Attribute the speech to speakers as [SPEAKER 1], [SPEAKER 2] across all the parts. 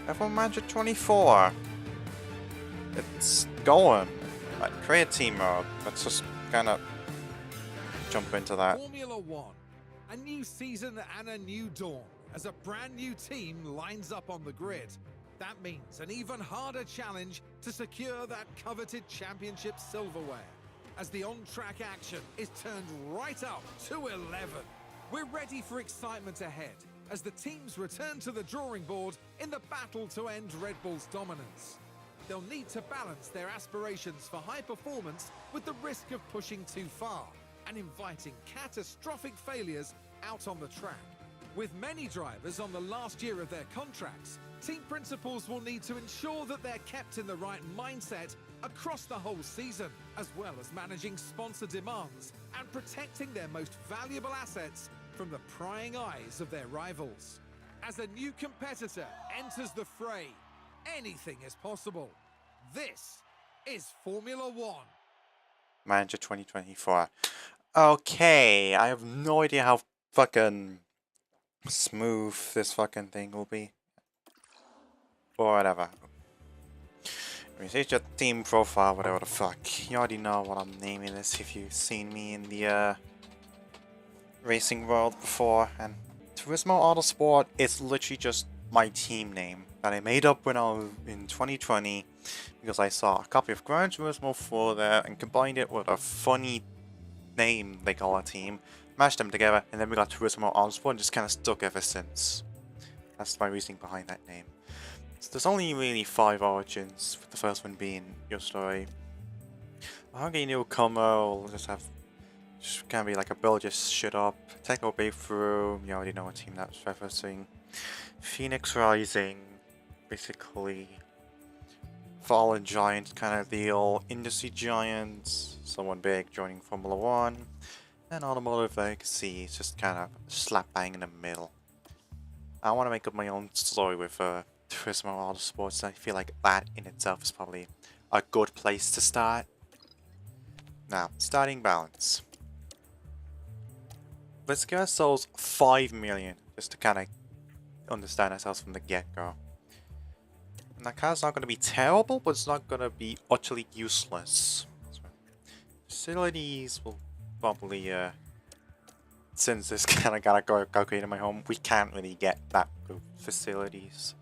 [SPEAKER 1] F1 Manager 24. It's going. Right, create team mode. Let's just kind of jump into that.
[SPEAKER 2] Formula One, a new season and a new dawn as a brand new team lines up on the grid. That means an even harder challenge to secure that coveted championship silverware, as the on-track action is turned right up to 11. We're ready for excitement ahead as the teams return to the drawing board in the battle to end Red Bull's dominance. They'll need to balance their aspirations for high performance with the risk of pushing too far and inviting catastrophic failures out on the track. With many drivers on the last year of their contracts, team principals will need to ensure that they're kept in the right mindset across the whole season, as well as managing sponsor demands and protecting their most valuable assets from the prying eyes of their rivals. As a new competitor enters the fray, anything is possible. This is Formula One.
[SPEAKER 1] Manager 2024. Okay, I have no idea how fucking smooth this fucking thing will be. Or whatever. I mean, here's your team profile, whatever the fuck. You already know what I'm naming this if you've seen me in the racing world before. And Turismo Autosport is literally just my team name that I made up when I was in 2020 because I saw a copy of Gran Turismo 4 there and combined it with a funny name they call a team, mashed them together, and then we got Turismo Autosport and just kind of stuck ever since. That's my reasoning behind that name. So there's only really 5 origins, with the first one being your story. Okay, newcomer will just kind of be like a build your shit up, technical breakthrough, you already know what team that's referencing. Phoenix Rising, basically fallen giant kind of deal, industry giants, someone big joining Formula One, and automotive legacy is just kind of slap bang in the middle. I want to make up my own story with Turismo Autosports. I feel like that in itself is probably a good place to start. Now, starting balance. Let's give ourselves 5 million just to kind of understand ourselves from the get-go. And that car's not going to be terrible, but it's not going to be utterly useless. So, facilities will probably, since this kind of got to go create in my home, we can't really get that good facilities.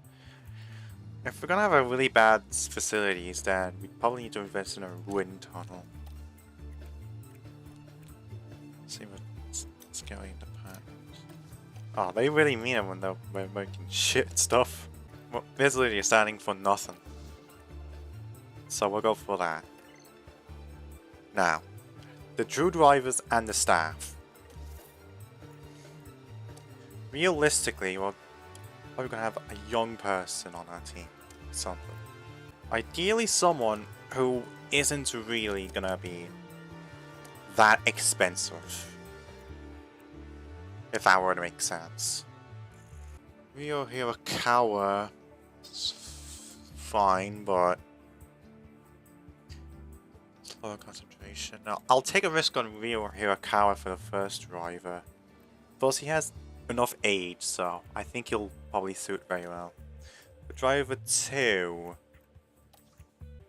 [SPEAKER 1] If we're going to have a really bad facilities, then we probably need to invest in a wind tunnel. Let's see what's going to plan. Oh, they really mean it when they're making shit stuff. Well, there's literally standing for nothing. So we'll go for that. Now, the true drivers and the staff. Realistically, we're probably going to have a young person on our team. Something. Ideally someone who isn't really going to be that expensive. If that were to make sense. Rio Hirakawa is fine, but slower concentration. Now, I'll take a risk on Rio Hirakawa for the first driver. Plus, he has enough age, so I think he'll probably suit very well. For driver 2,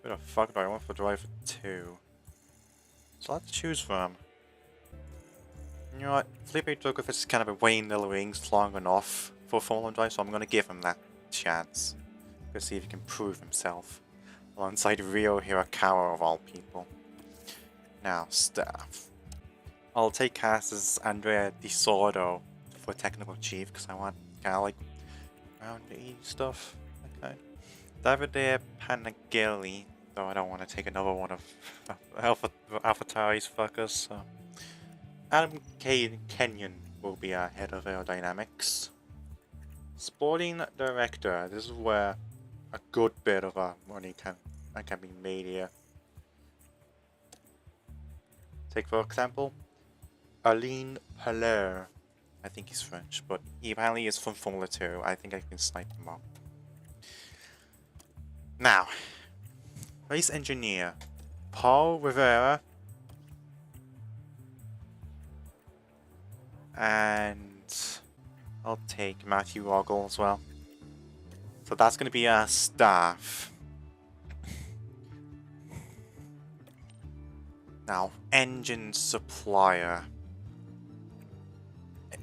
[SPEAKER 1] who the fuck do I want for driver 2? So let's choose from. You know what? Felipe Drugovich has kind of been waiting the wings long enough for Formula 1 drive, so I'm going to give him that chance. Let's see if he can prove himself. Alongside Rio Hirakawa of all people. Now, staff. I'll take Cass's Andrea Di Sordo for technical chief, because I want kind of like round 80 stuff. Okay. Davide Panaghelli, though I don't want to take another one of AlphaTauri's fuckers, so. Adam Kenyon will be our head of aerodynamics. Sporting director, this is where a good bit of our money can be made here. Take for example, Alain Peller. I think he's French, but he apparently is from Formula 2. I think I can snipe him up. Now, race engineer, Paul Rivera. And I'll take Matthew Ogle as well. So that's going to be our staff. Now, engine supplier.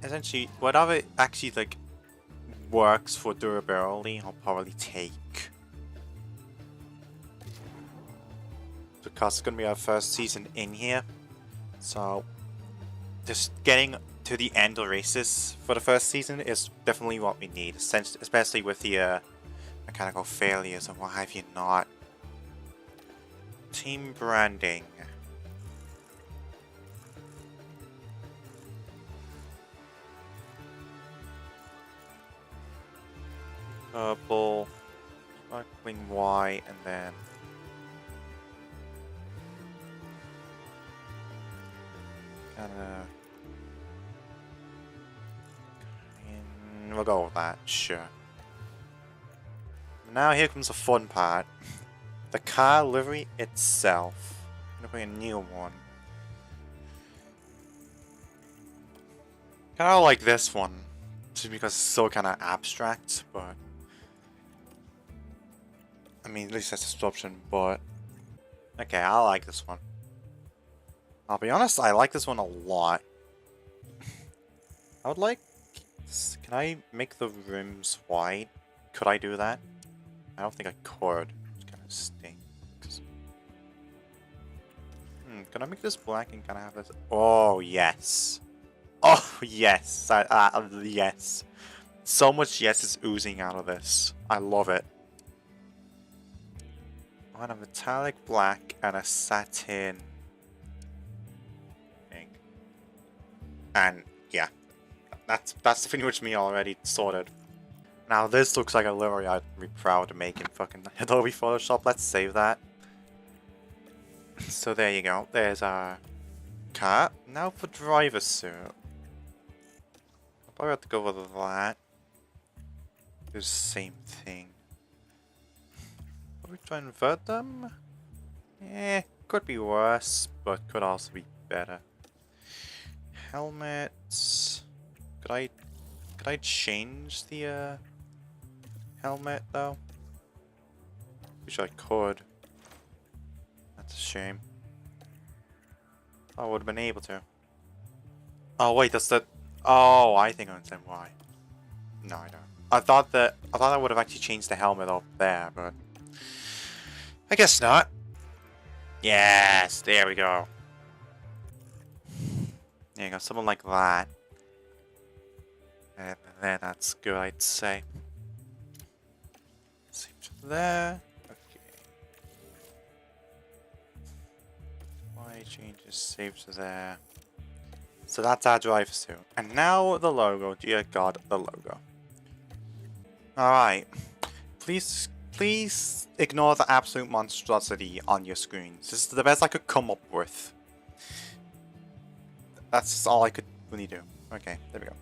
[SPEAKER 1] Essentially, whatever actually like works for durability, I'll probably take. Because it's going to be our first season in here. So, just getting to the end of races for the first season is definitely what we need, especially with the mechanical failures and what have you not. Team branding. Purple, sparkling white, and then we'll go with that, sure. Now here comes the fun part. The car livery itself. I'm gonna bring a new one. Kinda like this one. Just because it's so kinda abstract, but I mean, at least that's an option, but okay, I like this one. I'll be honest, I like this one a lot. I would like... Can I make the rims white? Could I do that? I don't think I could. It kind of stinks. Can I make this black and kind of have this? Oh, yes. Oh, yes. Yes. So much yes is oozing out of this. I love it. I want a metallic black and a satin pink. And yeah, that's pretty much me already sorted. Now this looks like a livery I'd be proud to make in fucking Adobe Photoshop. Let's save that. So there you go. There's our car. Now for driver's suit. I'll probably have to go with that. Do the same thing. Would we try and invert them? Could be worse, but could also be better. Helmets. Could I change the helmet though? Wish I could. That's a shame. I would have been able to. Oh wait, that's the. Oh, I think I understand why. No, I don't. I thought I would have actually changed the helmet up there, but I guess not. Yes, there we go. There you go, something like that. And then that's good, I'd say. Save to there. Okay. Why changes save to there. So that's our driver suit. And now the logo. Dear God, the logo. Alright. Please ignore the absolute monstrosity on your screens. This is the best I could come up with. That's all I could really do. Okay, there we go.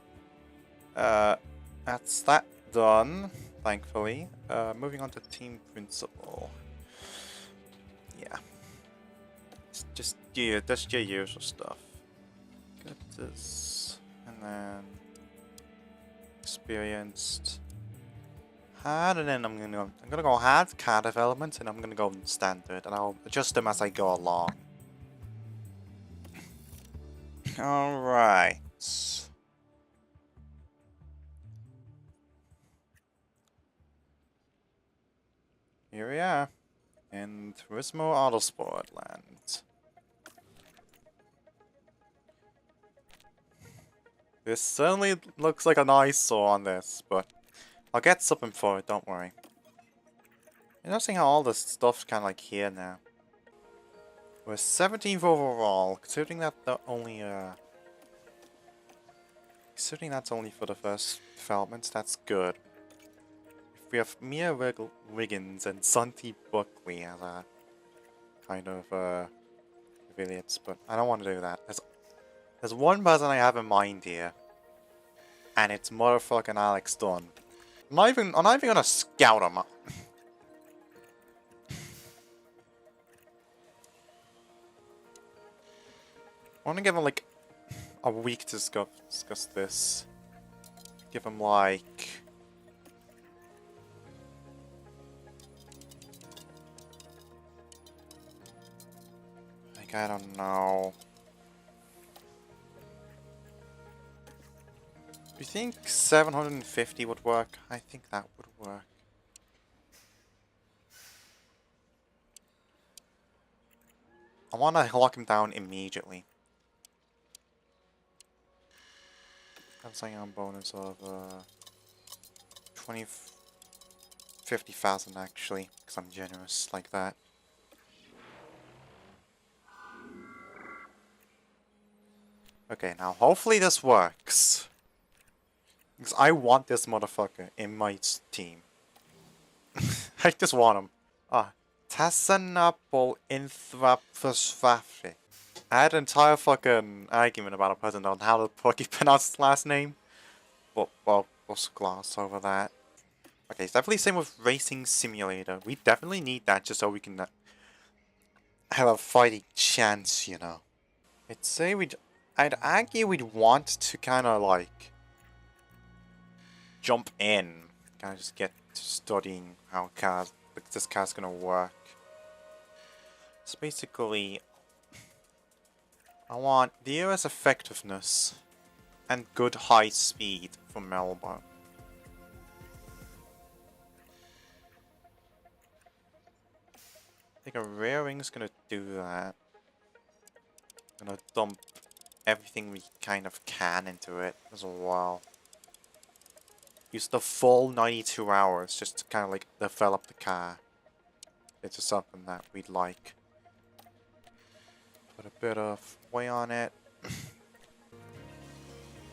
[SPEAKER 1] That's that done, thankfully. Moving on to team principal. Yeah. It's just your usual stuff. Get this, and then experienced. Hard, and then I'm gonna go hard car development, and I'm gonna go standard, and I'll adjust them as I go along. All right. Here we are in Turismo Autosport land. This certainly looks like an eyesore on this, but I'll get something for it, don't worry. You're noticing how all this stuff's kind of like here now. We're 17th overall, considering that considering that's only for the first developments, that's good. If we have Mia Wiggins and Santi Buckley as a kind of affiliates, but I don't want to do that. There's one person I have in mind here, and it's motherfucking Alex Dunn. I'm not even gonna scout him. I want to give him like a week to discuss this. Give him like I don't know. Do you think 750 would work? I think that would work. I want to lock him down immediately. Have a sign-on bonus of 50,000 actually, because I'm generous like that. Okay, now hopefully this works. Because I want this motherfucker in my team. I just want him. Ah, Tassanapol Inthraphosphaphe. I had an entire fucking argument about a person on how to fucking pronounce his last name. But, well, we'll gloss over that. Okay, it's definitely same with Racing Simulator. We definitely need that just so we can have a fighting chance, you know. I'd argue we'd want to kind of like jump in, kind of just get to studying how this car's gonna work. So basically, I want the EOS effectiveness and good high speed for Melbourne. I think a rear wing's gonna do that. Gonna dump everything we kind of can into it as well. Use the full 92 hours just to kind of like develop the car into something that we'd like. Put a bit of weight on it.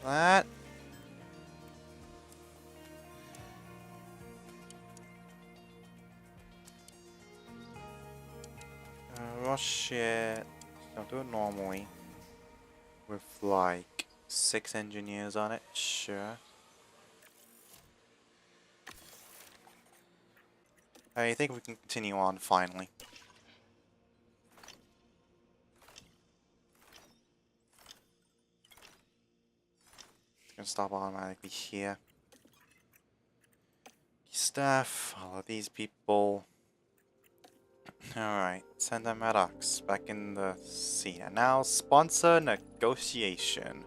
[SPEAKER 1] That. Rush it. I'll do it normally. With like 6 engineers on it, sure. I think we can continue on finally. Gonna stop automatically here. Staff, all of these people. Alright, send them Maddox back in the scene. And now, sponsor negotiation.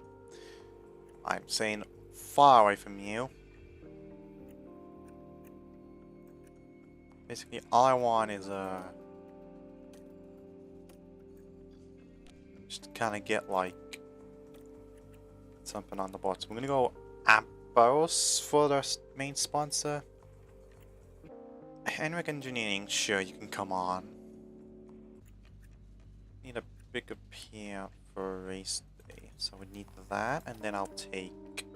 [SPEAKER 1] I'm saying far away from you. Basically, all I want is just kind of get like something on the board. So we're gonna go Ampos for the main sponsor. Henrik Engineering, sure, you can come on. Need a bigger payout for race day, so we need that, and then I'll take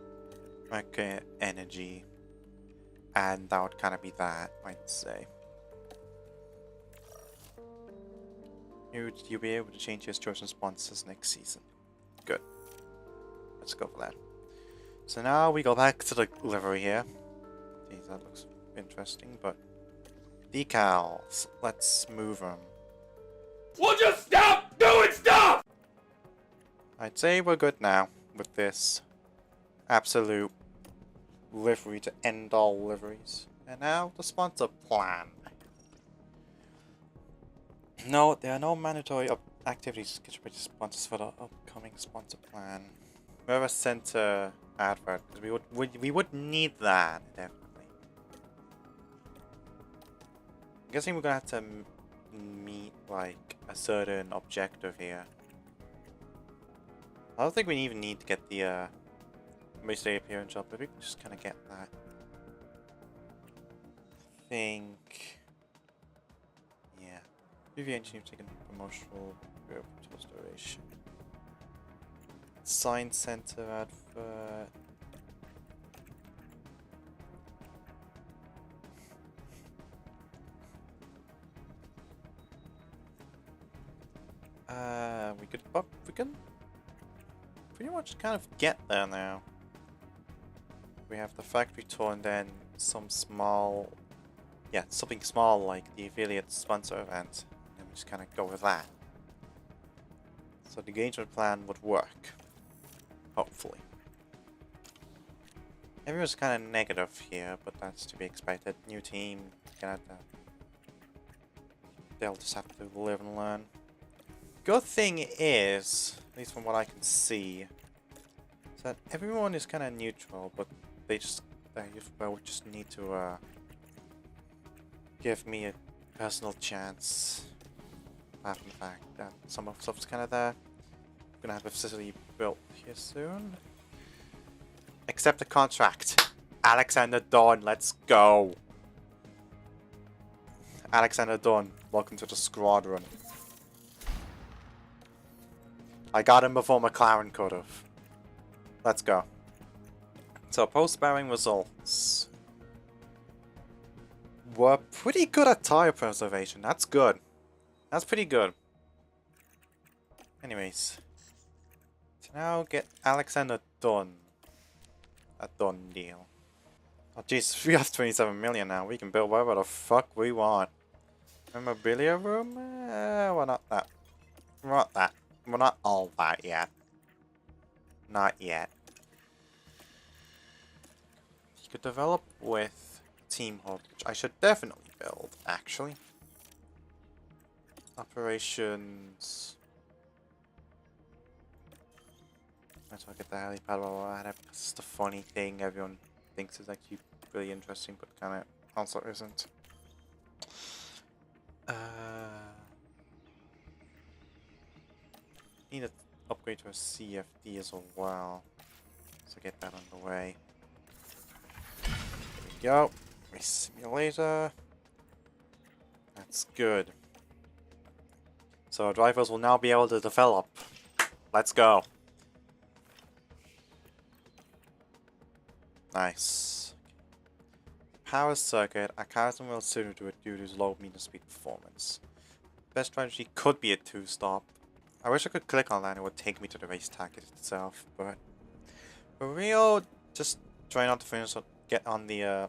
[SPEAKER 1] Mecha Energy, and that would kind of be that, I'd say. You'll be able to change your chosen sponsors next season. Good. Let's go for that. So now we go back to the livery here. Geez, that looks interesting, but decals. Let's move them.
[SPEAKER 3] We'll just stop doing stuff!
[SPEAKER 1] I'd say we're good now with this absolute livery to end all liveries. And now the sponsor plan. No, there are no mandatory activities scheduled by the sponsors for the upcoming sponsor plan. Whoever sent a advert, because we would need that definitely. I'm guessing we're gonna have to meet like a certain objective here. I don't think we even need to get the race day appearance up, but we can just kind of get that. I think, yeah. PV engineer taking promotional restoration. Science center advert. We can pretty much kind of get there now. We have the factory tour and then some small, yeah, something small like the affiliate sponsor event, and we just kind of go with that. So the engagement plan would work, hopefully. Everyone's kind of negative here, but that's to be expected. New team, they'll just have to live and learn. good thing is, at least from what I can see, is that everyone is kind of neutral, but they just need to give me a personal chance. Apart from the fact that some of the stuff's kind of there. I'm gonna have a facility built here soon. Accept the contract. Alexander Dawn, let's go. Alexander Dawn, welcome to the squadron. I got him before McLaren could have. Let's go. So post-bearing results. We're pretty good at tire preservation. That's good. That's pretty good. Anyways. To now get Alexander done. A done deal. Oh jeez, we have 27 million now. We can build whatever the fuck we want. Memorabilia room? We're not that. We're not that. We're not all that yet. Not yet. You could develop with Team Hub, which I should definitely build, actually. Operations. Might as well get the helipad while at it. This is the funny thing everyone thinks is actually really interesting, but kind of also isn't. Need to upgrade to a CFD as well. So get that on the way. There we go. Race simulator. That's good. So drivers will now be able to develop. Let's go. Nice. Power circuit. A Carson will suited to it due to his low meter speed performance. Best strategy could be a 2-stop. I wish I could click on that and it would take me to the race target itself, but for real, just try not to finish. Get on the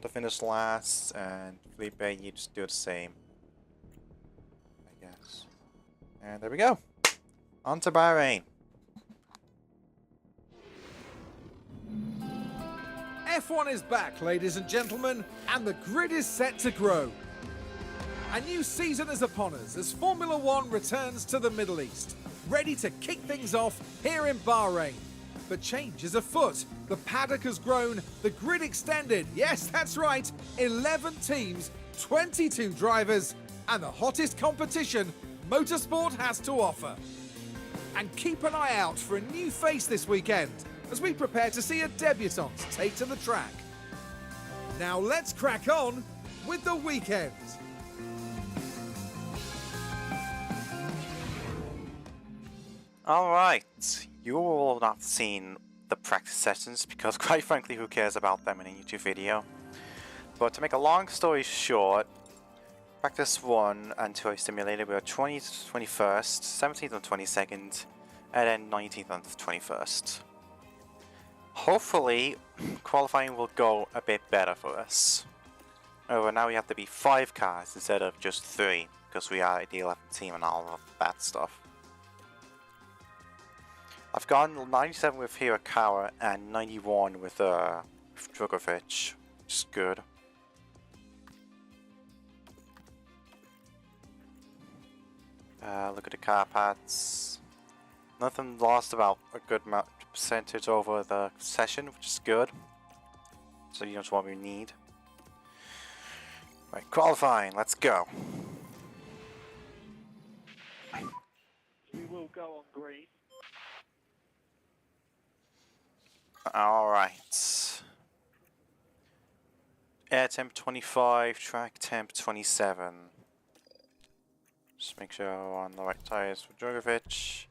[SPEAKER 1] to finish last, and Felipe, you just do the same, I guess. And there we go. On to Bahrain.
[SPEAKER 2] F1 is back, ladies and gentlemen, and the grid is set to grow. A new season is upon us as Formula One returns to the Middle East, ready to kick things off here in Bahrain. But change is afoot. The paddock has grown, the grid extended. Yes, that's right, 11 teams, 22 drivers, and the hottest competition motorsport has to offer. And keep an eye out for a new face this weekend as we prepare to see a debutant take to the track. Now let's crack on with the weekend.
[SPEAKER 1] Alright, you all have not seen the practice sessions because quite frankly who cares about them in a YouTube video. But to make a long story short, practice 1 and 2 I simulated we were 20th, 21st, 17th and 22nd, and then 19th and 21st. Hopefully qualifying will go a bit better for us. However, now we have to be 5 cars instead of just 3 because we are the 11th team and all of that stuff. I've gotten 97 with Hirakawa and 91 with Drogovic, which is good. Look at the car parts. Nothing lost about a good percentage over the session, which is good. So you know what we need. Right, qualifying, let's go.
[SPEAKER 4] We will go on green.
[SPEAKER 1] Alright. Air temp 25, track temp 27. Just make sure we're on the right tires for Drogovic.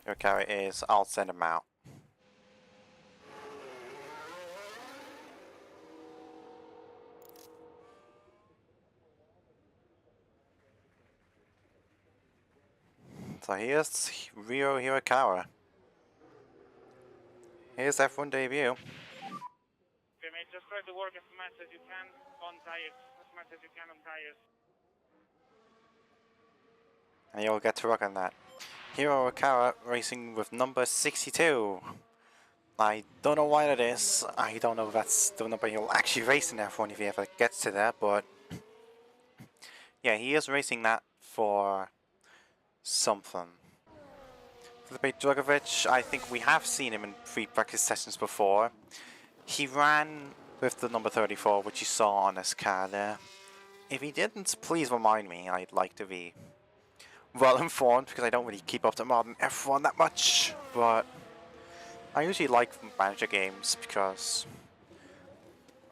[SPEAKER 1] Your carry is, I'll send him out. So here's Rio Hirakawa. Here's F1 debut.
[SPEAKER 4] Okay, mate, just try to work as much as you can on tires. As much as you can on tires.
[SPEAKER 1] And you'll get to work on that. Hiro Hirakawa racing with number 62. I don't know why that is. I don't know if that's the number he'll actually race in F1 if he ever gets to that, but yeah, he is racing that for something. Filipe Drugovich, I think we have seen him in free practice sessions before. He ran with the number 34, which you saw on his car there. If he didn't, please remind me. I'd like to be well informed because I don't really keep up to modern F1 that much. But I usually like manager games because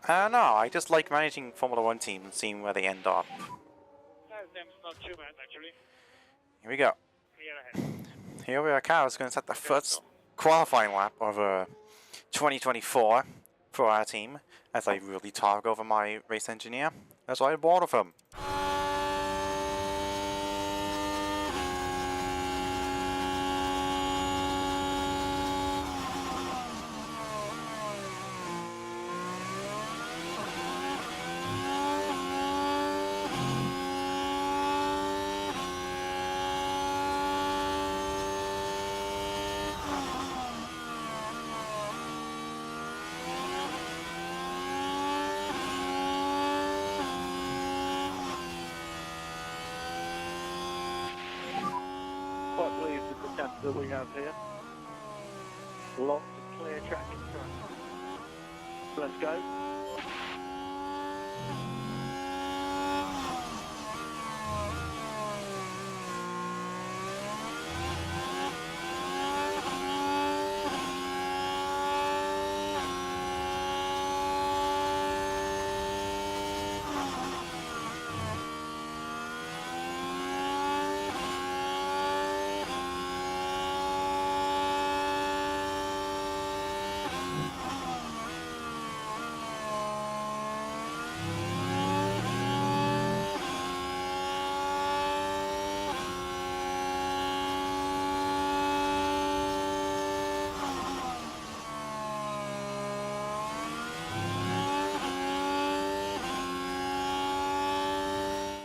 [SPEAKER 1] I don't know. I just like managing Formula One teams and seeing where they end up.
[SPEAKER 4] That's not too bad, actually.
[SPEAKER 1] Here we go.
[SPEAKER 4] Clear ahead.
[SPEAKER 1] Here we are. Car is going to set the first qualifying lap of 2024 for our team, as I really talk over my race engineer. That's why I bought of him.
[SPEAKER 5] Quite pleased with the temp that we have here. Lots of clear track in front. Let's go.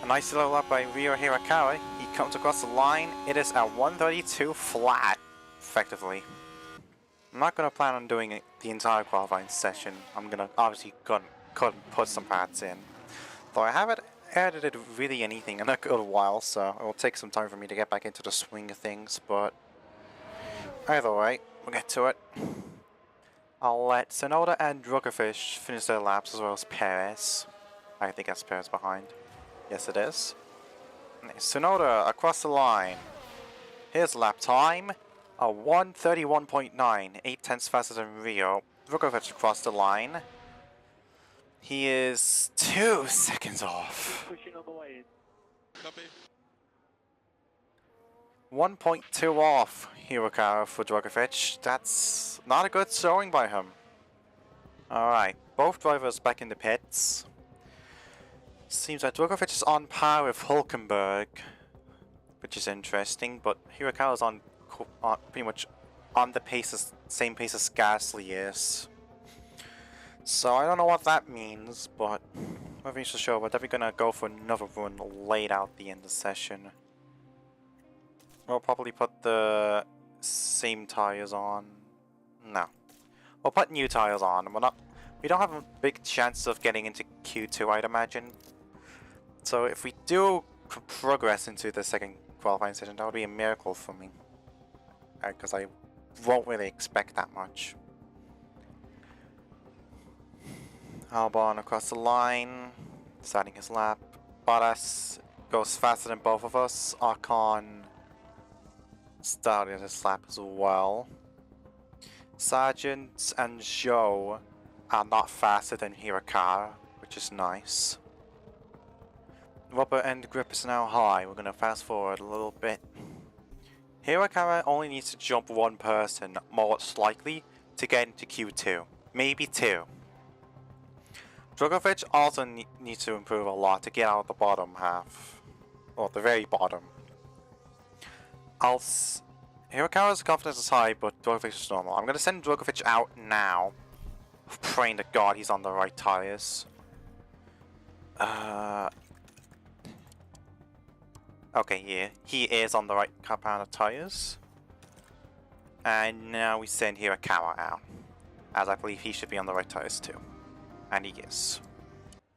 [SPEAKER 1] A nice little lap by Ryo Hirakawa. He comes across the line. It is a 132 flat, effectively. I'm not going to plan on doing it the entire qualifying session. I'm going to obviously cut and put some parts in. Though I haven't edited really anything in a good while, so it will take some time for me to get back into the swing of things, but either way, we'll get to it. I'll let Tsunoda and Drugovich finish their laps as well as Perez. I think that's Perez behind. Yes, it is. Tsunoda across the line. His lap time, a 1:31.9, 8/10 faster than Rio. Drugovich across the line. He is 2 seconds off.
[SPEAKER 5] Pushing on the way in.
[SPEAKER 3] Copy.
[SPEAKER 1] 1.2 off Hirakawa for Drugovich. That's not a good showing by him. Alright, both drivers back in the pits. Seems like Drugovich is on par with Hulkenberg, which is interesting, but Hirakawa is on pretty much on the same pace as Gasly is. So I don't know what that means, but nothing to show. We're definitely gonna go for another run late out the end of the session. We'll probably put the same tires on. No, we'll put new tires on. We don't have a big chance of getting into Q2, I'd imagine. So if we do progress into the second qualifying session, that would be a miracle for me. Because I won't really expect that much. Albon across the line, starting his lap. Bottas goes faster than both of us. Ocon started his lap as well. Sargent and Zhou are not faster than Hirakawa, which is nice. Rubber end grip is now high. We're going to fast forward a little bit. Hirakawa only needs to jump one person, most likely, to get into Q2. Maybe two. Drugovich also needs to improve a lot to get out of the bottom half. Or the very bottom. Hirakawa's confidence is high, but Drugovich is normal. I'm going to send Drugovich out now. Praying to God he's on the right tires. Okay, yeah, he is on the right compound of tires. And now we send Hirakawa out, as I believe he should be on the right tires too. And he is.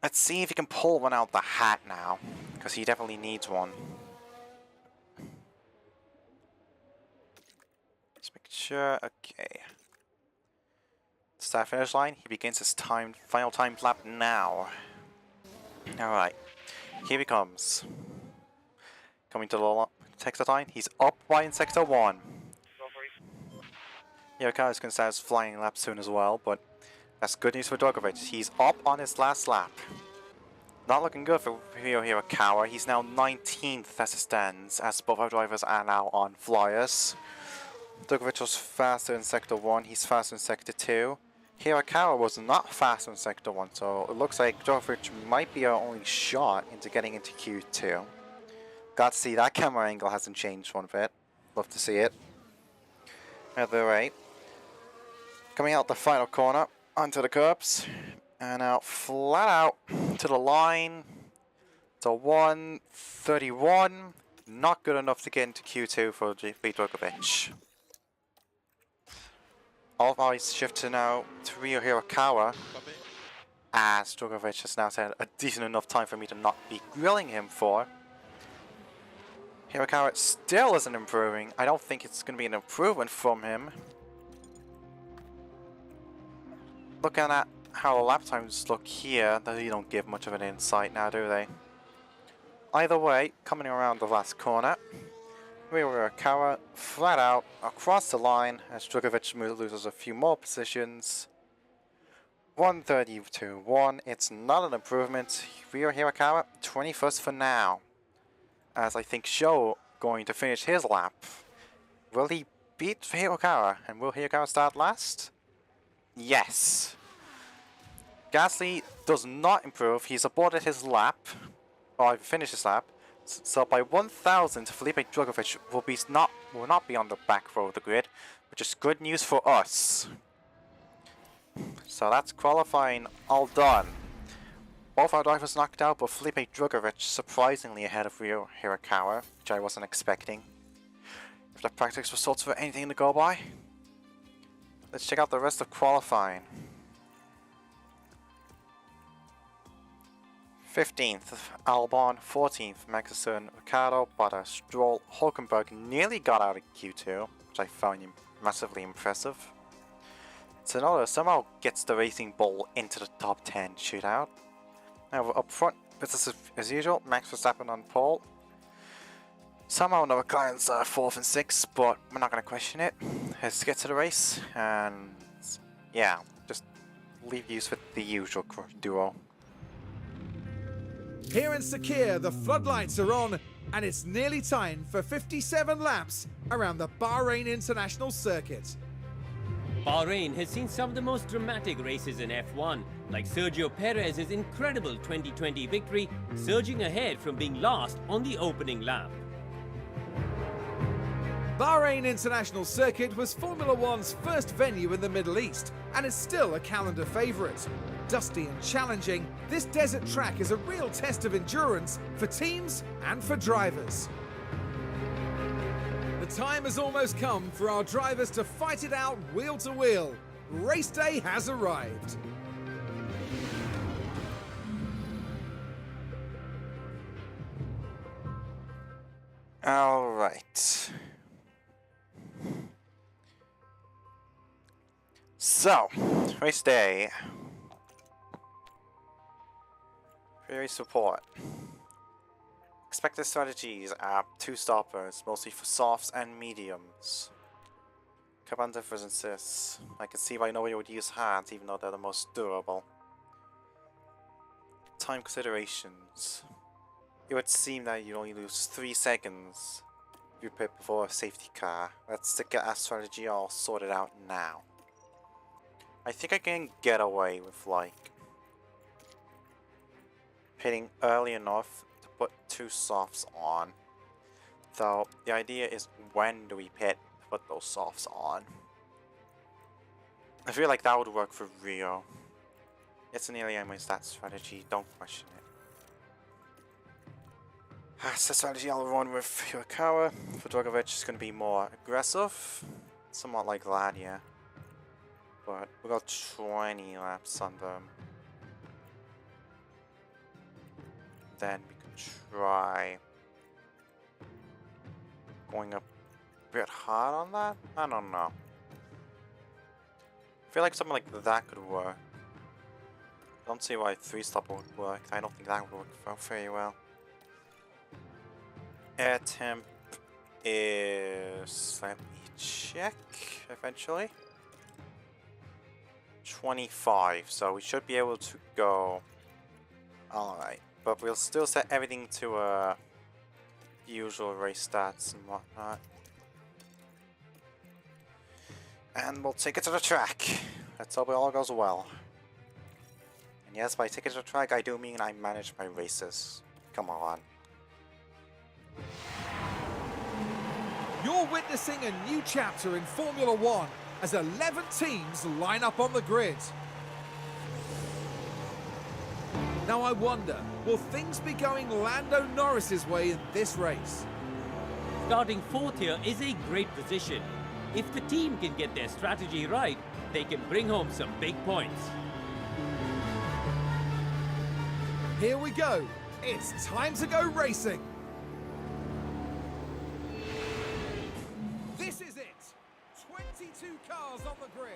[SPEAKER 1] Let's see if he can pull one out the hat now, because he definitely needs one. Sure, okay. Start finish line, he begins his final time lap now. Alright, here he comes. Coming to the sector line, he's up by in sector 1.
[SPEAKER 4] Go for it.
[SPEAKER 1] Hirakawa is going to start his flying lap soon as well, but that's good news for Djokovic. He's up on his last lap. Not looking good for Hirakawa. He's now 19th as it stands, as both our drivers are now on flyers. Djokovic was faster in sector 1, he's faster in sector 2. Hirakawa was not faster in sector 1, so it looks like Djokovic might be our only shot into getting into Q2. Got to see that camera angle hasn't changed one bit. Love to see it. At the right. Coming out the final corner, onto the curbs, and out flat out to the line. To 1:31. Not good enough to get into Q2 for Djokovic. All eyes shift to now to Ryo Hirakawa, as Djokovic has now had a decent enough time for me to not be grilling him for. Hirakawa still isn't improving. I don't think it's going to be an improvement from him. Looking at how the lap times look here, they don't give much of an insight now, do they? Either way, coming around the last corner, Hirakawa flat out across the line as Djokovic loses a few more positions. 1:32.1. It's not an improvement. Hirakawa 21st for now. As I think Sho going to finish his lap. Will he beat Hirakawa? And will Hirakawa start last? Yes. Gasly does not improve. He's aborted his lap. Or finished his lap. So by 1,000, Felipe Drugovich will not be on the back row of the grid, which is good news for us. So that's qualifying all done. Both our drivers knocked out, but Felipe Drugovich surprisingly ahead of Ryo Hirakawa, which I wasn't expecting. If the practice results were anything to go by, let's check out the rest of qualifying. 15th, Albon. 14th, Magnussen, Ricciardo, Bottas, Stroll, Hulkenberg nearly got out of Q2, which I found massively impressive. Tsunoda somehow gets the Racing Bull into the top 10 shootout. Now up front, business as usual, Max Verstappen on pole. Somehow no McLaren's 4th and 6th, but we're not going to question it. Let's get to the race, and yeah, just leave you with the usual duo.
[SPEAKER 2] Here in Sakir, the floodlights are on, and it's nearly time for 57 laps around the Bahrain International Circuit.
[SPEAKER 6] Bahrain has seen some of the most dramatic races in F1, like Sergio Perez's incredible 2020 victory, surging ahead from being last on the opening lap.
[SPEAKER 2] Bahrain International Circuit was Formula One's first venue in the Middle East, and is still a calendar favourite. Dusty and challenging, this desert track is a real test of endurance for teams and for drivers. The time has almost come for our drivers to fight it out wheel to wheel. Race day has arrived.
[SPEAKER 1] All right. So, race day. Very support. Expected strategies are 2 stoppers, mostly for softs and mediums. Carbon differences. I can see why nobody would use hards, even though they're the most durable. Time considerations. It would seem that you only lose 3 seconds if you pit before a safety car. Let's get our strategy all sorted out now. I think I can get away with, like, pitting early enough to put 2 softs on. Though, the idea is when do we pit to put those softs on. I feel like that would work for Rio. It's nearly almost that strategy, don't question it. That's the strategy I'll run with Hirakawa. For Djokovic, it's going to be more aggressive. Somewhat like that, yeah. But we got 20 laps on them. Then we could try going a bit hard on that? I don't know. feel like something like that could work. I don't see why 3-stop would work. I don't think that would work very well. Air temp is... let me check eventually. 25, so we should be able to go... Alright, but we'll still set everything to usual race stats and whatnot. And we'll take it to the track. Let's hope it all goes well. And yes, by take it to the track, I do mean I manage my races. Come on.
[SPEAKER 2] You're witnessing a new chapter in Formula One as 11 teams line up on the grid. Now I wonder, will things be going Lando Norris's way in this race?
[SPEAKER 6] Starting 4th here is a great position. If the team can get their strategy right, they can bring home some big points.
[SPEAKER 2] Here we go. It's time to go racing. This is it. 22 cars on the grid.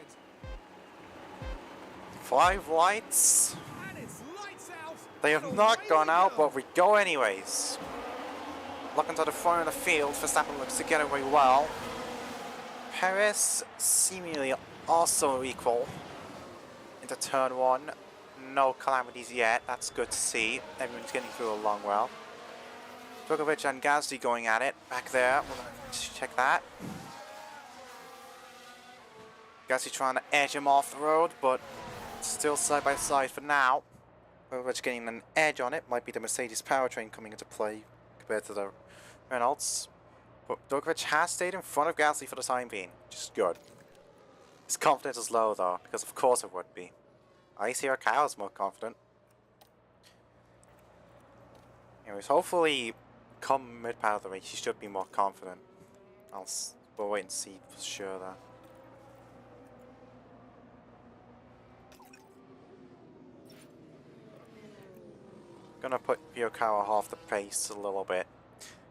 [SPEAKER 1] 5 lights.
[SPEAKER 2] And it's lights out.
[SPEAKER 1] They have
[SPEAKER 2] and
[SPEAKER 1] not
[SPEAKER 2] away
[SPEAKER 1] gone
[SPEAKER 2] we
[SPEAKER 1] out,
[SPEAKER 2] go.
[SPEAKER 1] but we go anyways. Looking to the front of the field, Verstappen looks to get away well. Perez seemingly also equal into turn 1. No calamities yet, that's good to see. Everyone's getting through along well. Djokovic and Gasly going at it back there. We're going to check that. Gasly trying to edge him off the road, but still side by side for now. Djokovic getting an edge on it. Might be the Mercedes powertrain coming into play compared to the Reynolds. But Djokovic has stayed in front of Gasly for the time being, which is good. His confidence is low though, because of course it would be. I see our cow is more confident. Anyways, hopefully come mid-part of the race, he should be more confident. We'll wait and see for sure though. Gonna put Furukawa half the pace a little bit.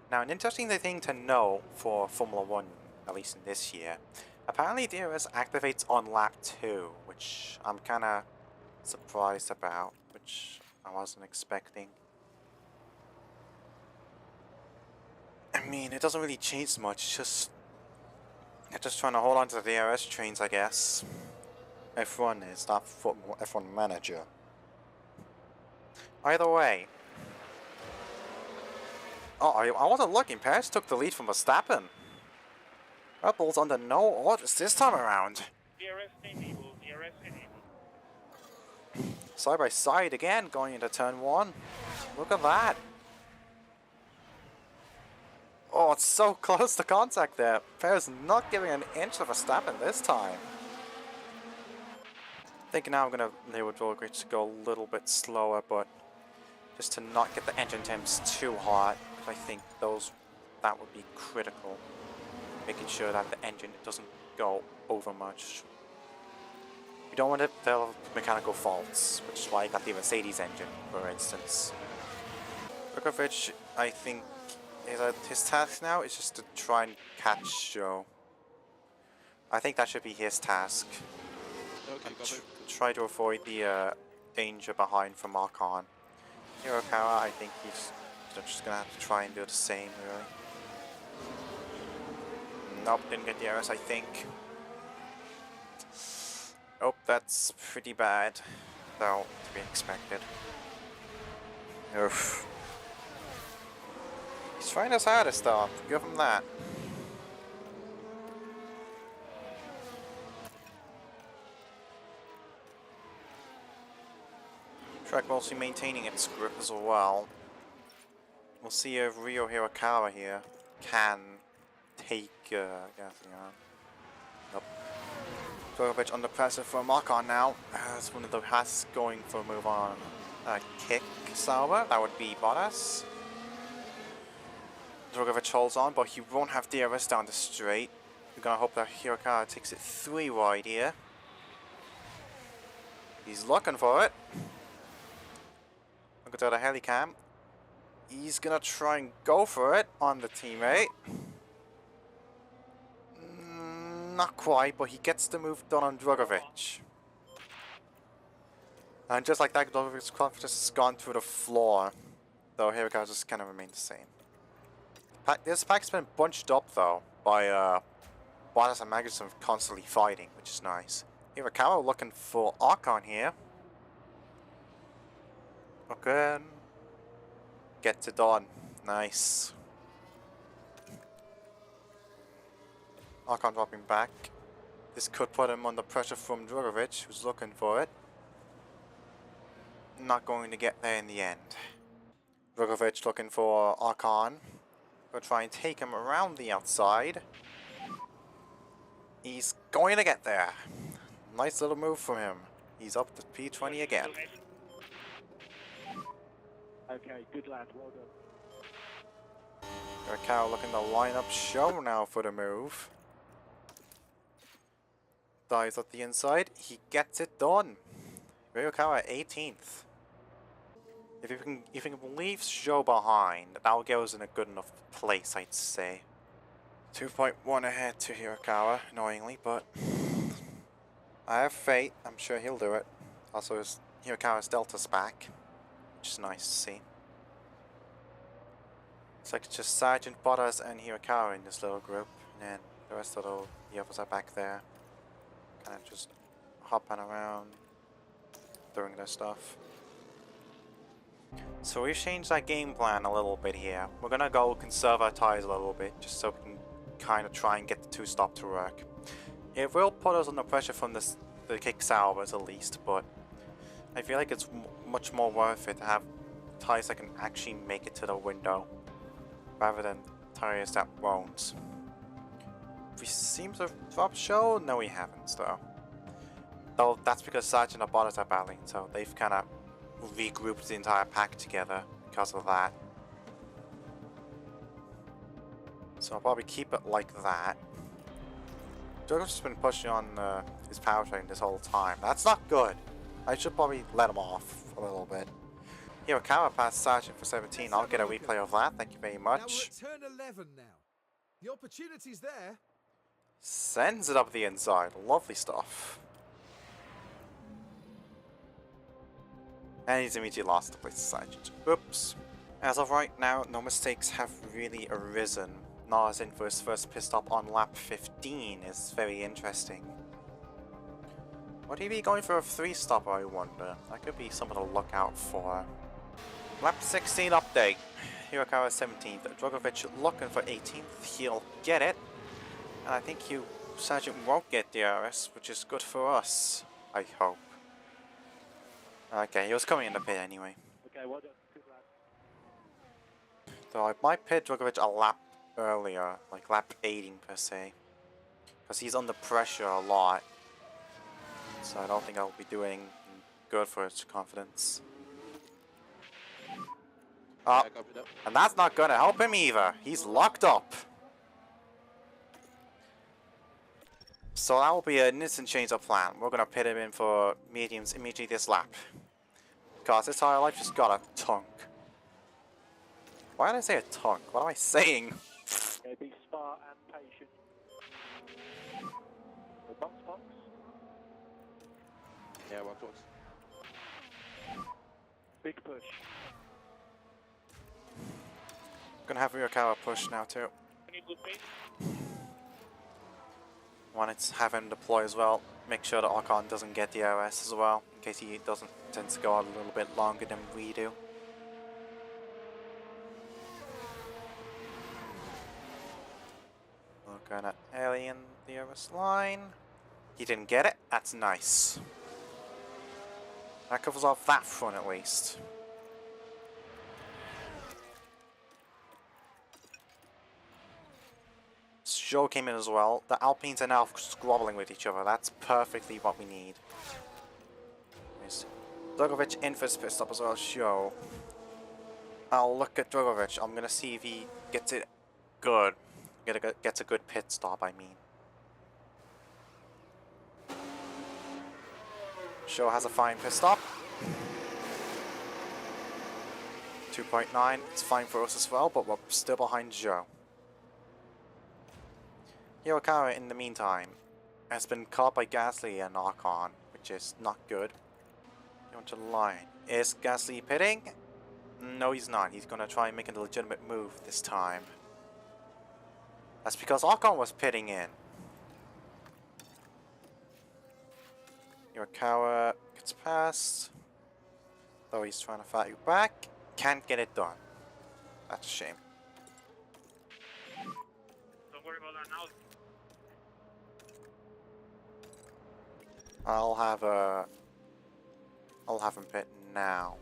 [SPEAKER 1] Now, an interesting thing to know for Formula 1, at least in this year, apparently DRS activates on lap 2, which I'm kinda surprised about, which I wasn't expecting. I mean, it doesn't really change much, they're just trying to hold on to the DRS trains, I guess. F1 is, not F1 manager. Either way. Oh, I wasn't looking. Perez took the lead from Verstappen. Red Bull's under no orders this time around.
[SPEAKER 4] DRS enabled, DRS enabled.
[SPEAKER 1] Side by side again, going into turn 1. Look at that. Oh, it's so close to contact there. Perez not giving an inch to Verstappen this time. I think now I'm going to enable Djokovic to go a little bit slower, but just to not get the engine temps too hot. I think that would be critical. Making sure that the engine doesn't go over much. We don't want to develop mechanical faults, which is why I got the Mercedes engine, for instance. Djokovic, I think, his task now is just to try and catch Joe. I think that should be his task.
[SPEAKER 7] Okay, got it.
[SPEAKER 1] Try to avoid the danger behind from Ocon. Hirokawa, I think he's just gonna have to try and do the same, really. Nope, didn't get the errors, I think. Oh, that's pretty bad, though, to be expected. Oof. He's trying his hardest, though. Give him that. Track mostly maintaining its grip as well. We'll see if Ryo Hirakawa here can take Gasly on. Nope. Djokovic under pressure from Ocon now. As one of the Haas going for a move on kick Sauber. That would be Bottas. Djokovic holds on, but he won't have DRS down the straight. We're gonna hope that Hirakawa takes it 3 wide here. He's looking for it. Look at the helicam. He's gonna try and go for it on the teammate. Not quite, but he gets the move done on Drogovic. And just like that, Drogovic's confidence has gone through the floor. Though Hirakawa just kind of remained the same. This pack's been bunched up though by Bottas and Magnussen constantly fighting, which is nice. Hirakawa looking for Ocon here. Okay. Gets it done. Nice. Ocon dropping back. This could put him under pressure from Drogovic, who's looking for it. Not going to get there in the end. Drogovic looking for Ocon. Gonna try and take him around the outside. He's going to get there. Nice little move from him. He's up to P20 again.
[SPEAKER 5] Okay, good lad, well done.
[SPEAKER 1] Hirakawa looking to line up Show now for the move. Dives up the inside. He gets it done. Hirakawa 18th. If you can leave Show behind, that'll get us in a good enough place, I'd say. 2.1 ahead to Hirakawa, annoyingly, but I have faith. I'm sure he'll do it. Also, Hirakawa's Delta's back, which is nice to see. It's like it's just Sergeant Bottas and Hirakawa in this little group, and then the rest of the others are back there, kind of just hopping around, doing their stuff. So we've changed our game plan a little bit here. We're gonna go conserve our tires a little bit, just so we can kind of try and get the two-stop to work. It will put us under pressure from the kick salvers at least, but I feel like it's much more worth it to have tires that can actually make it to the window, rather than tires that won't. We seem to have dropped Show? No, we haven't, though that's because Sergeant and Bottas are battling, so they've kind of regrouped the entire pack together because of that. So I'll probably keep it like that. Joker's just been pushing on his powertrain this whole time. That's not good. I should probably let him off a little bit. Hirakawa passed Sergeant for 17. I'll get a replay of that. Thank you very much.
[SPEAKER 2] Now we're at turn 11 now. The opportunity's there.
[SPEAKER 1] Sends it up the inside. Lovely stuff. And he's immediately lost the place to Sergeant. Oops. As of right now, no mistakes have really arisen. Nas in for his first pit stop on lap 15 is very interesting. Would he be going for a 3-stopper, I wonder? That could be something to look out for. Lap 16 update. Hirakawa 17th. Drogovic looking for 18th. He'll get it. And I think Sergeant won't get DRS, which is good for us. I hope. Okay, he was coming in the pit anyway.
[SPEAKER 5] Okay, well done, good lad.
[SPEAKER 1] So I might pit Drogovic a lap earlier, like lap 18 per se. Because he's under pressure a lot. So I don't think I'll be doing good for his confidence. Oh,
[SPEAKER 7] Yeah, copy that.
[SPEAKER 1] and that's not going to help him either. He's locked up. So that will be an instant change of plan. We're going to pit him in for mediums immediately this lap. Because this tire life just got a tunk. Why did I say a tunk? What am I saying?
[SPEAKER 5] Okay, be smart and patient. The box.
[SPEAKER 7] Yeah, one box.
[SPEAKER 5] Big push.
[SPEAKER 1] Gonna have Hirakawa push now too.
[SPEAKER 4] Any good pace?
[SPEAKER 1] Want to have him deploy as well. Make sure that Ocon doesn't get the DRS as well, in case he doesn't tend to go on a little bit longer than we do. We're gonna alien the DRS line. He didn't get it. That's nice. That covers off that front at least. Joe came in as well. The Alpines are now squabbling with each other. That's perfectly what we need. Drogovic in for his pit stop as well. Joe. I'll look at Drogovic. I'm gonna see if he gets it good. Gets a good pit stop, I mean. Joe has a fine pit stop. 2.9. It's fine for us as well, but we're still behind Joe. Hirakawa, in the meantime, has been caught by Gasly and Ocon, which is not good. Going to line. Is Gasly pitting? No, he's not. He's gonna try and make a legitimate move this time. That's because Ocon was pitting in. Hirakawa gets past. Though he's trying to fight you back. Can't get it done. That's a shame.
[SPEAKER 4] Don't worry about that now.
[SPEAKER 1] I'll have him pit now.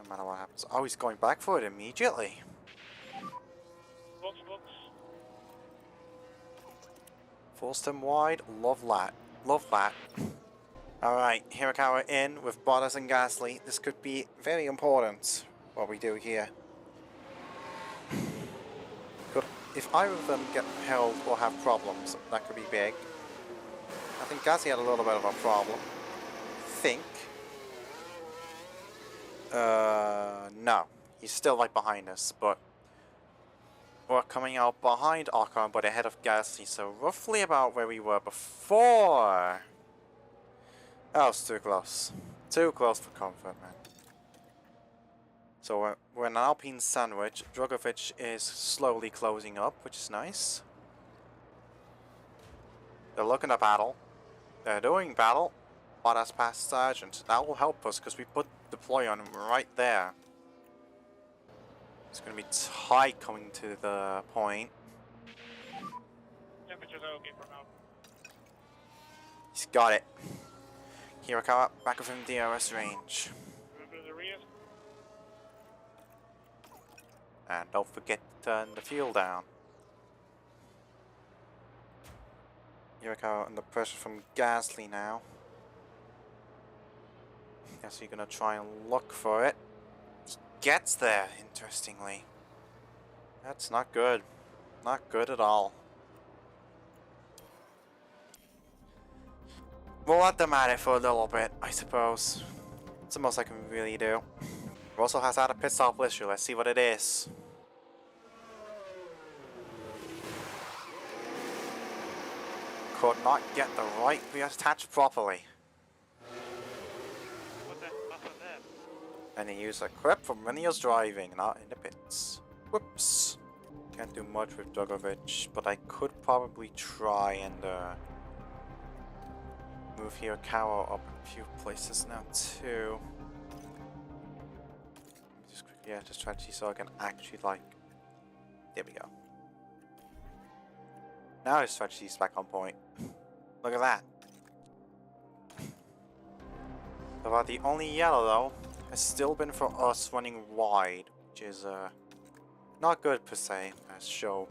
[SPEAKER 1] No matter what happens. Oh, he's going back for it immediately.
[SPEAKER 4] Box.
[SPEAKER 1] Forced him wide. Love that. Love that. Alright, Hirakawa in with Bottas and Gasly. This could be very important, what we do here. If either of them get held or have problems, that could be big. I think Gasly had a little bit of a problem. No. He's still right behind us, but we're coming out behind Ocon, but ahead of Gasly, so roughly about where we were before. That was too close. Too close for comfort, man. So we're in an Alpine sandwich. Drogovic is slowly closing up, which is nice. They're looking to battle. They're doing battle. Bottas past Sargent. That will help us because we put deploy on him right there. It's going to be tight coming to the point.
[SPEAKER 4] Temperatures are okay for now.
[SPEAKER 1] He's got it. Hirakawa back of him DRS range.
[SPEAKER 4] Remember the rears?
[SPEAKER 1] And don't forget to turn the fuel down. Hirakawa under pressure from Gasly now. Gasly gonna try and look for it. He gets there, interestingly. That's not good. Not good at all. We'll let them at it for a little bit, I suppose. It's the most I can really do. Russell has had a pit stop issue. Let's see what it is. Could not get the right rear attached properly.
[SPEAKER 4] What happened there?
[SPEAKER 1] And he used a clip from when he was driving, not in the pits. Whoops. Can't do much with Drogovic, but I could probably try and move Hirakawa up a few places now too. Just quickly add the strategy so I can actually there we go. Now his strategy is back on point. Look at that. About the only yellow though has still been for us running wide, which is not good per se. As Show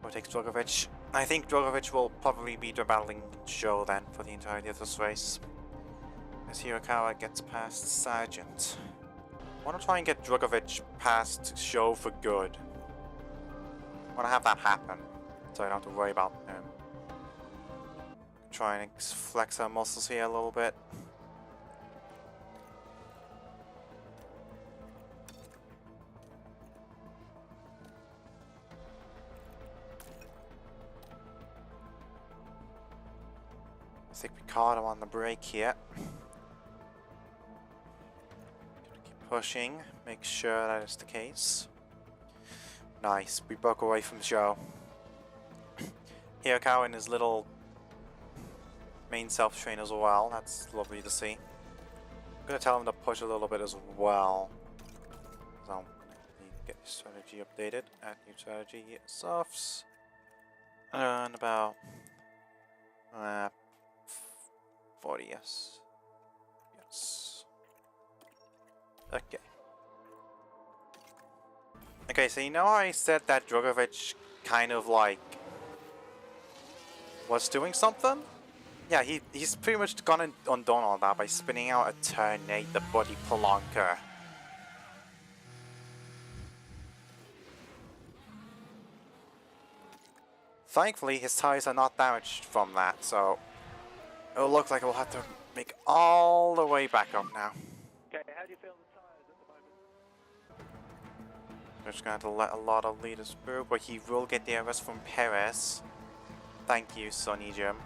[SPEAKER 1] overtakes Drogovic. I think Drogovic will probably be the battling Show then for the entirety of this race. As Hirakawa gets past Sargent. I want to try and get Drogovic past Show for good. I want to have that happen, so I don't have to worry about him. Try and flex our muscles here a little bit. I think we caught him on the brake here. Gonna keep pushing, make sure that is the case. Nice, we broke away from Joe. Hirakawa in his little main self-train as well, that's lovely to see. I'm gonna tell him to push a little bit as well. So, I need to get his strategy updated. Add new strategy, softs. And about 40, yes. Yes. Okay. Okay, so you know how I said that Drogovic kind of was doing something? Yeah, he's pretty much gone and undone all that by spinning out a tornado body plonker. Thankfully, his tires are not damaged from that, so it'll look like we'll have to make all the way back up now.
[SPEAKER 5] Okay, how do you feel the tyres at the moment?
[SPEAKER 1] We're just gonna have to let a lot of leaders through, but he will get the arrest from Perez. Thank you, Sonny Jim.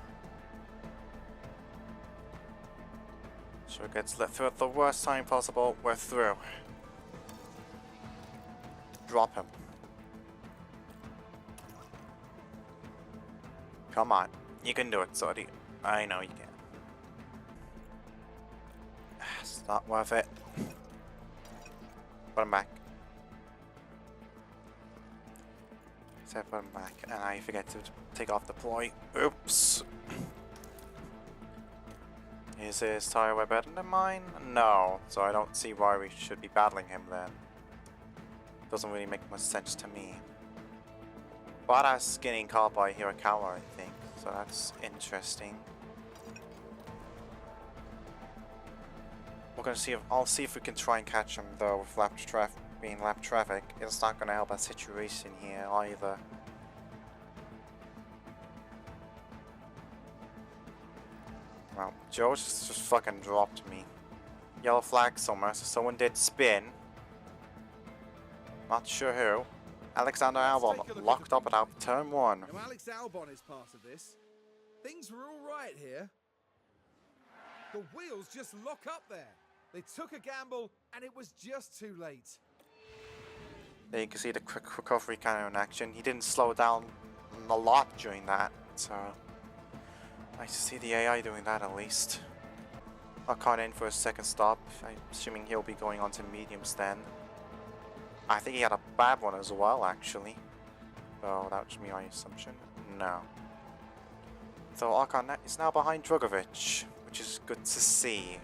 [SPEAKER 1] So it gets let through at the worst time possible. We're through. Drop him. Come on. You can do it, Sonny. I know you can. It's not worth it. Put him back. So put him back, and I forget to take off the ploy. Oops. Is his tire way better than mine? No, so I don't see why we should be battling him then. Doesn't really make much sense to me. Bada's getting caught by Hirakawa, I think, so that's interesting. We're gonna see if I'll see if we can try and catch him though with being lap traffic. It's not gonna help our situation here either. Well, Joe just fucking dropped me. Yellow flag somewhere, so someone did spin. Not sure who. Alexander Albon locked up at turn 1.
[SPEAKER 2] Now, Alex Albon is part of this. Things were all right here. The wheels just lock up there. They took a gamble, and it was just too late.
[SPEAKER 1] There you can see the quick recovery kind of in action. He didn't slow down a lot during that, so nice to see the AI doing that at least. Ocon in for a second stop. I'm assuming he'll be going on to mediums then. I think he had a bad one as well, actually. So that was my assumption. No. So Ocon is now behind Drugovich, which is good to see.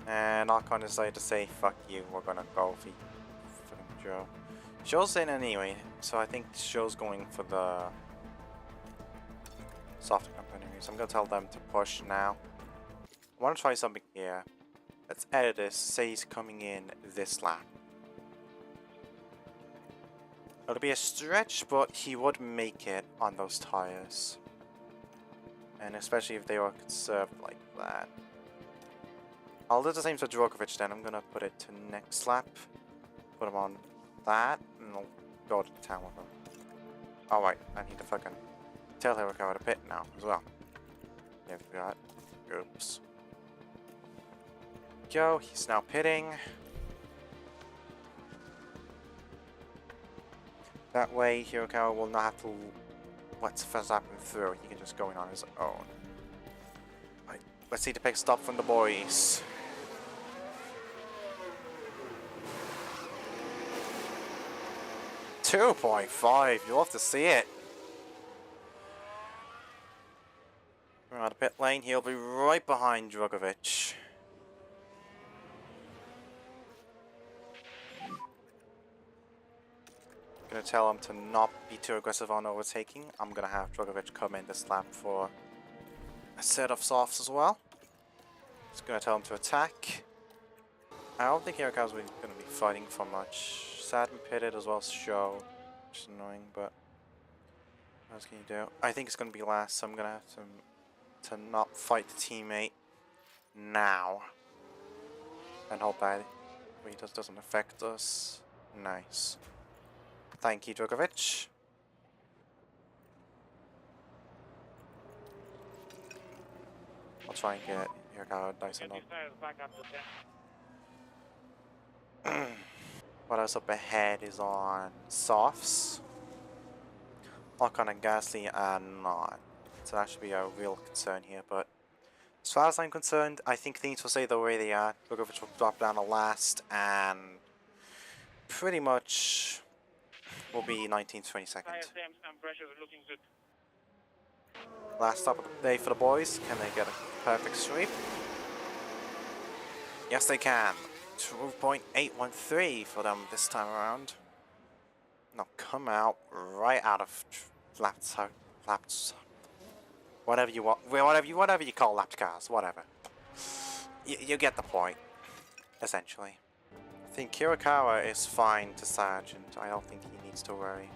[SPEAKER 1] And Ocon decided to say, fuck you, we're gonna go for Joe. Joe's in anyway, so I think Joe's going for the softer company. So I'm gonna tell them to push now. I wanna try something here. Let's edit this, say he's coming in this lap. It'll be a stretch, but he would make it on those tires. And especially if they were conserved like that. I'll do the same for Djokovic then. I'm gonna put it to next lap. Put him on that, and I'll go to town with him. Alright, I need to fucking tell Hirakawa to pit now as well. Yeah, we forgot. Oops. Go, he's now pitting. That way, Hirakawa will not have to let Verstappen through. He can just go in on his own. Right, let's see the pit stop from the boys. .5, you'll have to see it. We're out of pit lane, he'll be right behind Drugovich. Gonna tell him to not be too aggressive on overtaking. I'm gonna have Drugovich come in this lap for a set of softs as well. Just gonna tell him to attack. I don't think Hirakawa's gonna be fighting for much. Saturn pitted as well as Show, which is annoying, but what else can you do? I think it's gonna be last, so I'm gonna have to not fight the teammate now, and hope that what he does doesn't affect us. Nice. Thank you, Djokovic. I'll try and get Hirakawa nice and up.
[SPEAKER 4] Back up to 10.
[SPEAKER 1] What else up ahead is on softs. Ocon and Gasly are not. So that should be a real concern here, but as far as I'm concerned, I think things will stay the way they are. Djokovic will drop down to last, and pretty much will be 19th, 22nd.
[SPEAKER 4] Tire temps and pressure are looking good.
[SPEAKER 1] Last stop of the day for the boys. Can they get a perfect sweep? Yes, they can. 2.813 for them this time around. Now come out right out of laps, whatever you want, whatever you call lapped cars, whatever. You get the point, essentially. I think Hirakawa is fine to Sargent. I don't think he needs to worry.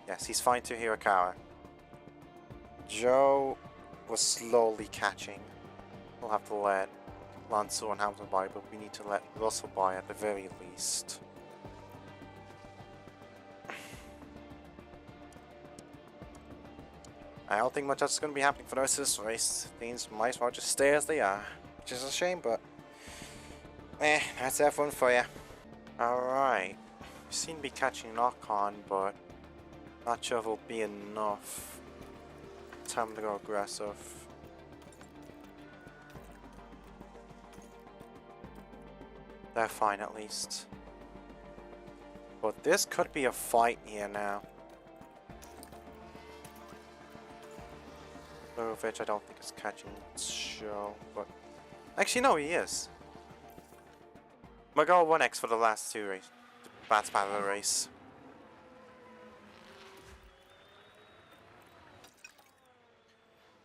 [SPEAKER 1] Yes, he's fine to Hirakawa. Joe was slowly catching. We'll have to let Alonso and Hamilton by, but we need to let Russell by at the very least. I don't think much else is going to be happening for the rest of this race. Things might as well just stay as they are, which is a shame, but that's F1 for you. Alright, we seem to be catching Ocon, but not sure if it'll be enough. Time to go aggressive. They're fine at least. But this could be a fight here now. Which I don't think is catching show, but actually no, he is. Magal 1x for the last two races. Last part of the race.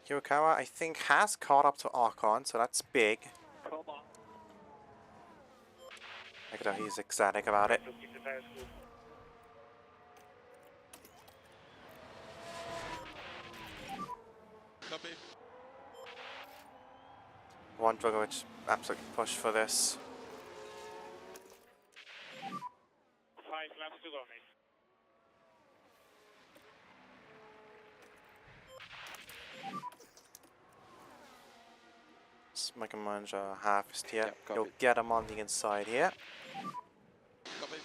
[SPEAKER 1] Hirakawa, I think, has caught up to Ocon, so that's big.
[SPEAKER 5] Come on.
[SPEAKER 1] I can tell he's ecstatic about it.
[SPEAKER 4] To keep the tires cool.
[SPEAKER 7] Copy.
[SPEAKER 1] One Drogovic absolutely push for this.
[SPEAKER 4] 5 laps to go, mate.
[SPEAKER 1] Michelangelo harvest here.
[SPEAKER 7] Yeah,
[SPEAKER 1] You'll
[SPEAKER 7] copy.
[SPEAKER 1] get him on the inside here.
[SPEAKER 7] Copy.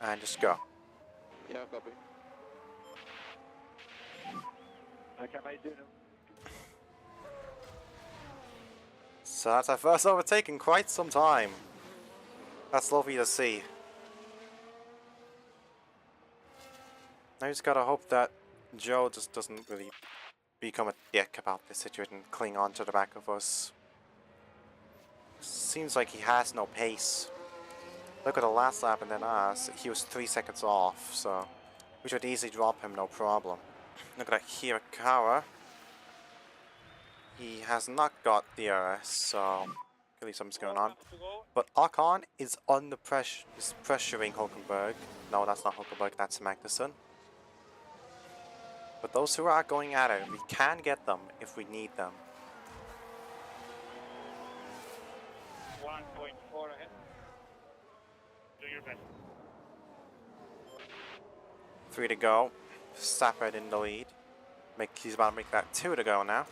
[SPEAKER 1] And just go.
[SPEAKER 7] Yeah, copy.
[SPEAKER 5] Okay, mate, do them.
[SPEAKER 1] So that's our first overtake in quite some time. That's lovely to see. Now you just gotta hope that Joe just doesn't really become a dick about this situation and cling on to the back of us. Seems like he has no pace. Look at the last lap and then us, he was 3 seconds off, so we should easily drop him, no problem. Look at that Hirakawa. He has not got DRS, so clearly something's going on.
[SPEAKER 4] Laps to go.
[SPEAKER 1] But Ocon is under pressure, is pressuring Hulkenberg. No, that's not Hulkenberg, that's Magnussen. But those who are going at it, we can get them if we need them.
[SPEAKER 4] 1.4 ahead. Do your best.
[SPEAKER 1] 3 to go. Stafford in the lead. He's about to make that 2 to go now.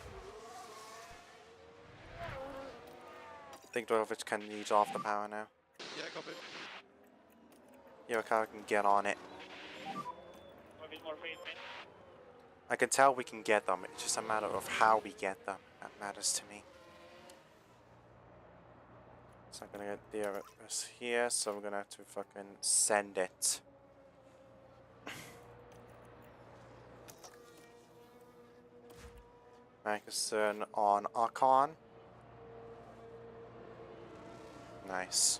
[SPEAKER 1] I think Drogovic can ease off the power now.
[SPEAKER 7] Yeah, copy.
[SPEAKER 1] Hirakawa can get on it.
[SPEAKER 4] A bit more pace, mate.
[SPEAKER 1] I can tell we can get them. It's just a matter of how we get them. That matters to me. So I'm gonna get DRS here, so we're gonna have to fucking send it. Magnussen on Ocon. Nice.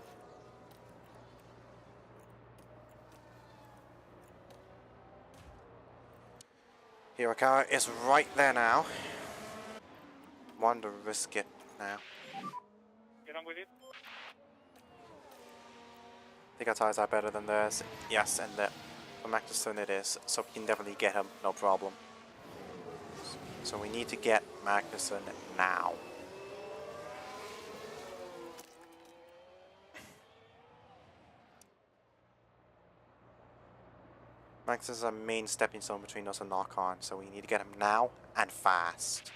[SPEAKER 1] Hirakawa is right there now. Want to risk it now.
[SPEAKER 4] Get on with it.
[SPEAKER 1] I think our tires are better than theirs. Yes, and for Magnussen it is. So we can definitely get him, no problem. So we need to get Magnussen now. Max is a main stepping stone between us and Ocon, so we need to get him now and fast.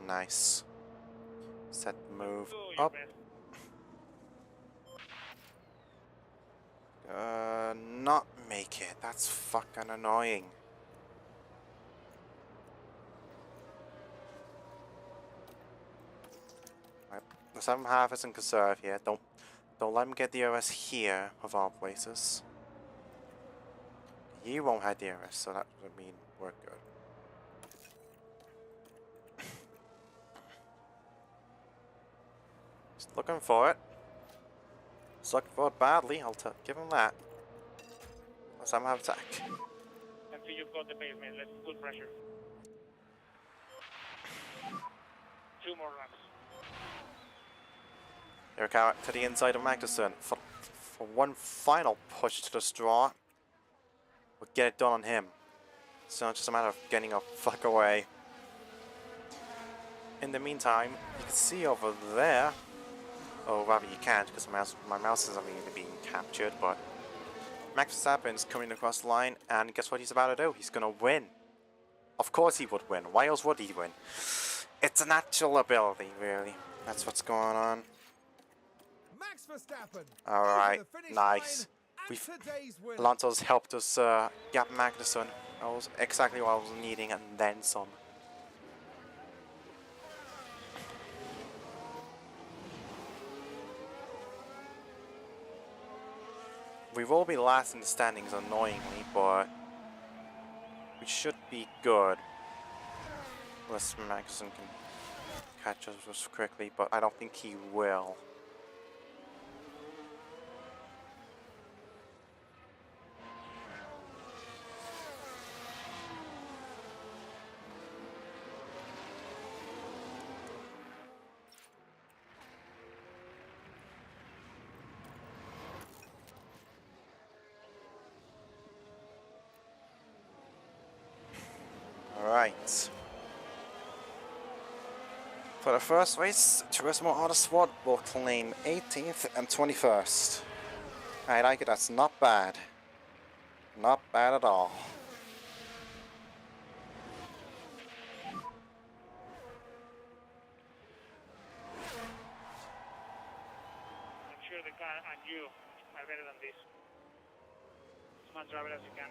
[SPEAKER 1] Nice. Set the move
[SPEAKER 4] Do your
[SPEAKER 1] up.
[SPEAKER 4] best.
[SPEAKER 1] Not make it. That's fucking annoying. Right. The 7.5 isn't conserved here. Don't let him get DRS here, of all places. You won't have DRS, so that would mean we're good. Just looking for it. He's looking for it badly, I'll give him that. Let's have him have attack.
[SPEAKER 4] And see you've got the pace, mate. Let's put pressure. 2 more laps.
[SPEAKER 1] Hirakawa to the inside of Magnussen for one final push to the straw. We'll get it done on him. So it's just a matter of getting a fuck away. in the meantime, you can see over there, or rather you can't because my mouse isn't really being captured, but Max Verstappen's coming across the line, and guess what he's about to do? He's going to win. Of course he would win. Why else would he win? It's a natural ability, really. That's what's going on.
[SPEAKER 2] Max Verstappen.
[SPEAKER 1] Alright,
[SPEAKER 2] over the finish
[SPEAKER 1] nice.
[SPEAKER 2] line, and today's winner.
[SPEAKER 1] Alonso's helped us get Magnussen. That was exactly what I was needing, and then some. We will be last in the standings, annoyingly, but we should be good. Unless Magnussen can catch us quickly, but I don't think he will. Alright. For the first race, Turismo Autosport will claim 18th and 21st. I like it, that's not bad. Not bad at all.
[SPEAKER 4] I'm sure the car and you are better than this. As much driver as you can.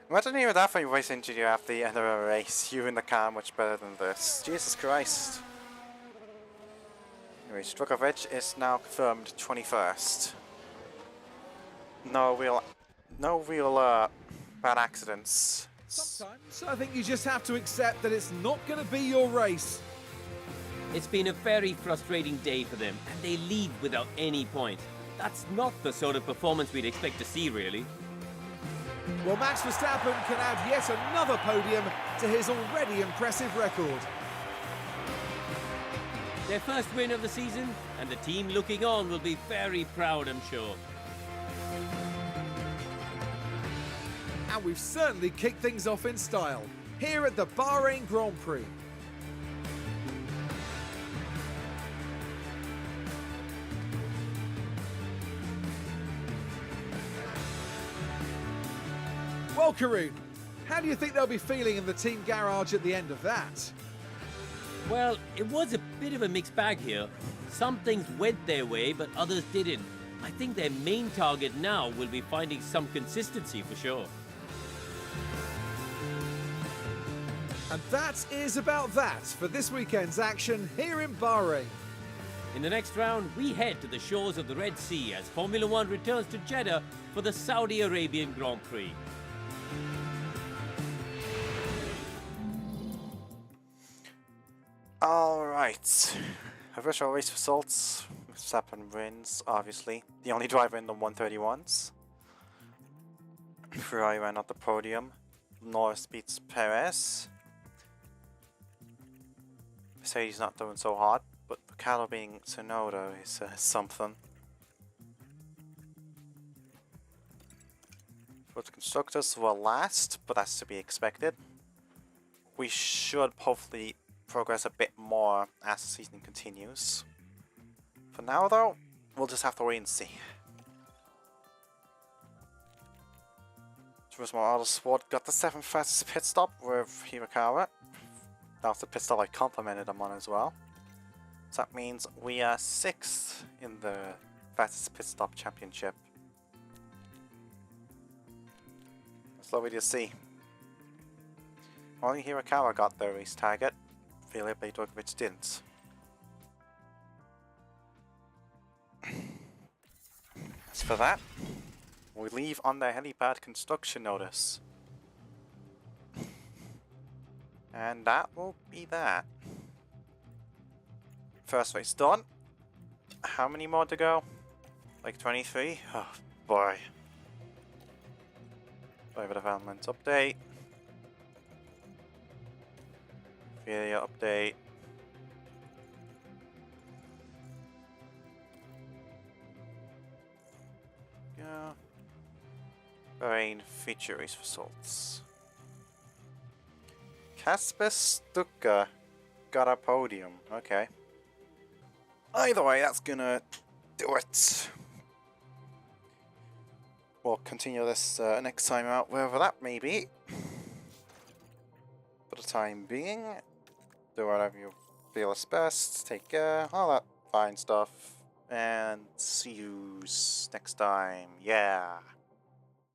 [SPEAKER 1] Imagine even that for your race engineer after the end of a race. You in the car much better than this. Jesus Christ. Anyway, Strukovic is now confirmed 21st. No real bad accidents.
[SPEAKER 2] Sometimes I think you just have to accept that it's not going to be your race.
[SPEAKER 6] It's been a very frustrating day for them, and they leave without any points. That's not the sort of performance we'd expect to see, really.
[SPEAKER 2] Well, Max Verstappen can add yet another podium to his already impressive record.
[SPEAKER 6] Their first win of the season, and the team looking on will be very proud, I'm sure.
[SPEAKER 2] And we've certainly kicked things off in style, here at the Bahrain Grand Prix. Well, Karun, how do you think they'll be feeling in the team garage at the end of that?
[SPEAKER 6] Well, it was a bit of a mixed bag here. Some things went their way, but others didn't. I think their main target now will be finding some consistency for sure.
[SPEAKER 2] And that is about that for this weekend's action here in Bahrain.
[SPEAKER 6] In the next round, we head to the shores of the Red Sea as Formula One returns to Jeddah for the Saudi Arabian Grand Prix.
[SPEAKER 1] Alright. Official race results. Verstappen wins, obviously. The only driver in the 131s. Ferrari ran at the podium. Norris beats Perez. Mercedes not doing so hot, but Ricardo being Tsunoda is something. For the constructors were last, but that's to be expected. We should hopefully progress a bit more as the season continues. For now though, we'll just have to wait and see. Turismo Autosport got the 7th fastest pit stop with Hirakawa. That was the pit stop I complimented him on as well. So that means we are 6th in the fastest pit stop championship. That's lovely to see. Only Hirakawa got the race target. Filipe Drugovich didn't. As for that, we leave on the helipad construction notice. And that will be that. First race done. How many more to go? Like 23? Oh boy. Driver development update. Video update. Yeah. Bahrain feature race results. Kasper Stuka got a podium. Okay. Either way, that's gonna do it. We'll continue this next time out, wherever that may be. For the time being, do whatever you feel is best. Take care, all that fine stuff. And see you next time. Yeah.